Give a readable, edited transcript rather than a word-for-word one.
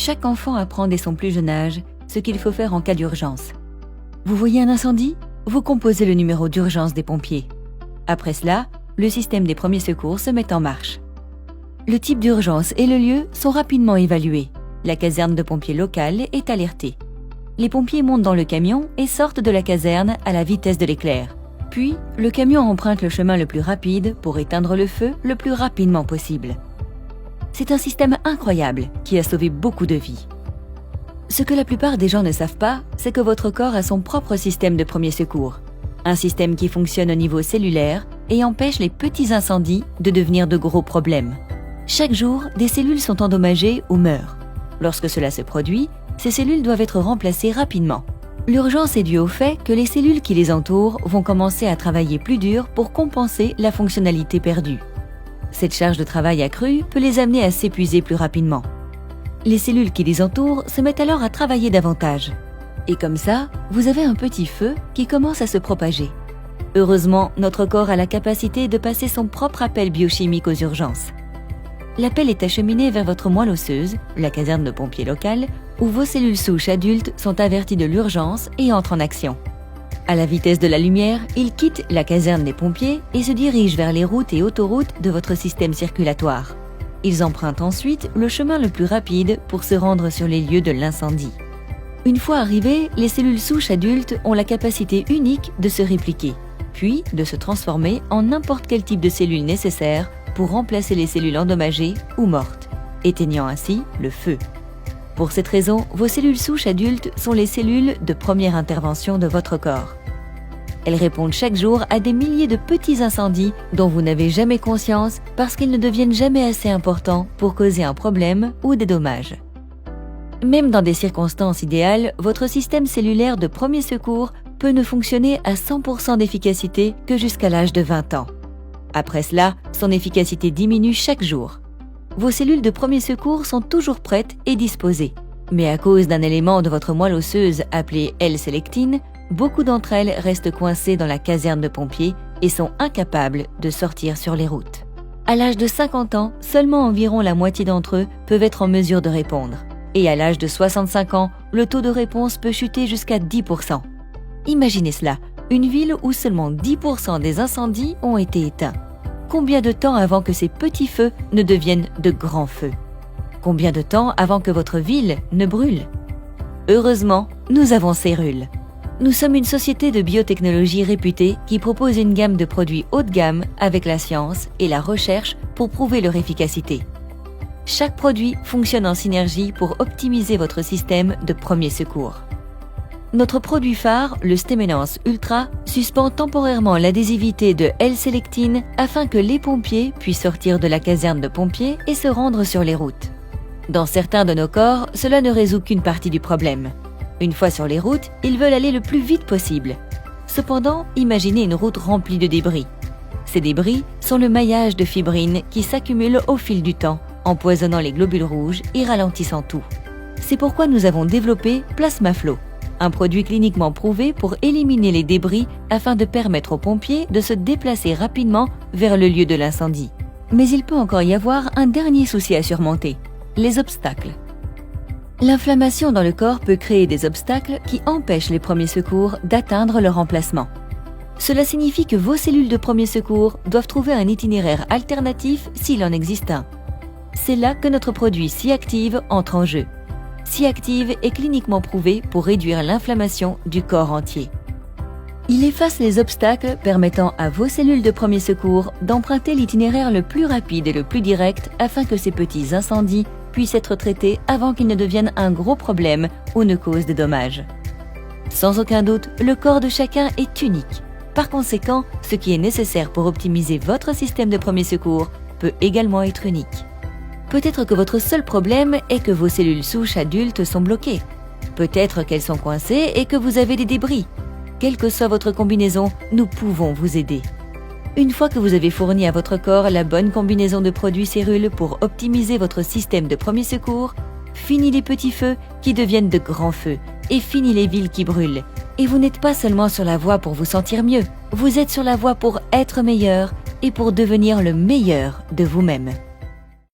Chaque enfant apprend dès son plus jeune âge ce qu'il faut faire en cas d'urgence. Vous voyez un incendie? Vous composez le numéro d'urgence des pompiers. Après cela, le système des premiers secours se met en marche. Le type d'urgence et le lieu sont rapidement évalués. La caserne de pompiers locale est alertée. Les pompiers montent dans le camion et sortent de la caserne à la vitesse de l'éclair. Puis, le camion emprunte le chemin le plus rapide pour éteindre le feu le plus rapidement possible. C'est un système incroyable qui a sauvé beaucoup de vies. Ce que la plupart des gens ne savent pas, c'est que votre corps a son propre système de premier secours. Un système qui fonctionne au niveau cellulaire et empêche les petits incendies de devenir de gros problèmes. Chaque jour, des cellules sont endommagées ou meurent. Lorsque cela se produit, ces cellules doivent être remplacées rapidement. L'urgence est due au fait que les cellules qui les entourent vont commencer à travailler plus dur pour compenser la fonctionnalité perdue. Cette charge de travail accrue peut les amener à s'épuiser plus rapidement. Les cellules qui les entourent se mettent alors à travailler davantage. Et comme ça, vous avez un petit feu qui commence à se propager. Heureusement, notre corps a la capacité de passer son propre appel biochimique aux urgences. L'appel est acheminé vers votre moelle osseuse, la caserne de pompiers locale, où vos cellules souches adultes sont averties de l'urgence et entrent en action. À la vitesse de la lumière, ils quittent la caserne des pompiers et se dirigent vers les routes et autoroutes de votre système circulatoire. Ils empruntent ensuite le chemin le plus rapide pour se rendre sur les lieux de l'incendie. Une fois arrivés, les cellules souches adultes ont la capacité unique de se répliquer, puis de se transformer en n'importe quel type de cellules nécessaires pour remplacer les cellules endommagées ou mortes, éteignant ainsi le feu. Pour cette raison, vos cellules souches adultes sont les cellules de première intervention de votre corps. Elles répondent chaque jour à des milliers de petits incendies dont vous n'avez jamais conscience parce qu'ils ne deviennent jamais assez importants pour causer un problème ou des dommages. Même dans des circonstances idéales, votre système cellulaire de premier secours peut ne fonctionner à 100% d'efficacité que jusqu'à l'âge de 20 ans. Après cela, son efficacité diminue chaque jour. Vos cellules de premier secours sont toujours prêtes et disposées. Mais à cause d'un élément de votre moelle osseuse appelé L-sélectine, beaucoup d'entre elles restent coincées dans la caserne de pompiers et sont incapables de sortir sur les routes. À l'âge de 50 ans, seulement environ la moitié d'entre eux peuvent être en mesure de répondre. Et à l'âge de 65 ans, le taux de réponse peut chuter jusqu'à 10%. Imaginez cela, une ville où seulement 10% des incendies ont été éteints. Combien de temps avant que ces petits feux ne deviennent de grands feux? Combien de temps avant que votre ville ne brûle? Heureusement, nous avons Cérul. Nous sommes une société de biotechnologie réputée qui propose une gamme de produits haut de gamme avec la science et la recherche pour prouver leur efficacité. Chaque produit fonctionne en synergie pour optimiser votre système de premier secours. Notre produit phare, le Stéménance Ultra, suspend temporairement l'adhésivité de L-sélectine afin que les pompiers puissent sortir de la caserne de pompiers et se rendre sur les routes. Dans certains de nos corps, cela ne résout qu'une partie du problème. Une fois sur les routes, ils veulent aller le plus vite possible. Cependant, imaginez une route remplie de débris. Ces débris sont le maillage de fibrine qui s'accumule au fil du temps, empoisonnant les globules rouges et ralentissant tout. C'est pourquoi nous avons développé Plasmaflow, un produit cliniquement prouvé pour éliminer les débris afin de permettre aux pompiers de se déplacer rapidement vers le lieu de l'incendie. Mais il peut encore y avoir un dernier souci à surmonter, les obstacles. L'inflammation dans le corps peut créer des obstacles qui empêchent les premiers secours d'atteindre leur emplacement. Cela signifie que vos cellules de premier secours doivent trouver un itinéraire alternatif s'il en existe un. C'est là que notre produit SeaActive entre en jeu. SeaActive est cliniquement prouvé pour réduire l'inflammation du corps entier. Il efface les obstacles permettant à vos cellules de premier secours d'emprunter l'itinéraire le plus rapide et le plus direct afin que ces petits incendies puissent être traités avant qu'ils ne deviennent un gros problème ou ne causent de dommages. Sans aucun doute, le corps de chacun est unique. Par conséquent, ce qui est nécessaire pour optimiser votre système de premier secours peut également être unique. Peut-être que votre seul problème est que vos cellules souches adultes sont bloquées. Peut-être qu'elles sont coincées et que vous avez des débris. Quelle que soit votre combinaison, nous pouvons vous aider. Une fois que vous avez fourni à votre corps la bonne combinaison de produits Cérul pour optimiser votre système de premier secours, fini les petits feux qui deviennent de grands feux et fini les villes qui brûlent. Et vous n'êtes pas seulement sur la voie pour vous sentir mieux, vous êtes sur la voie pour être meilleur et pour devenir le meilleur de vous-même.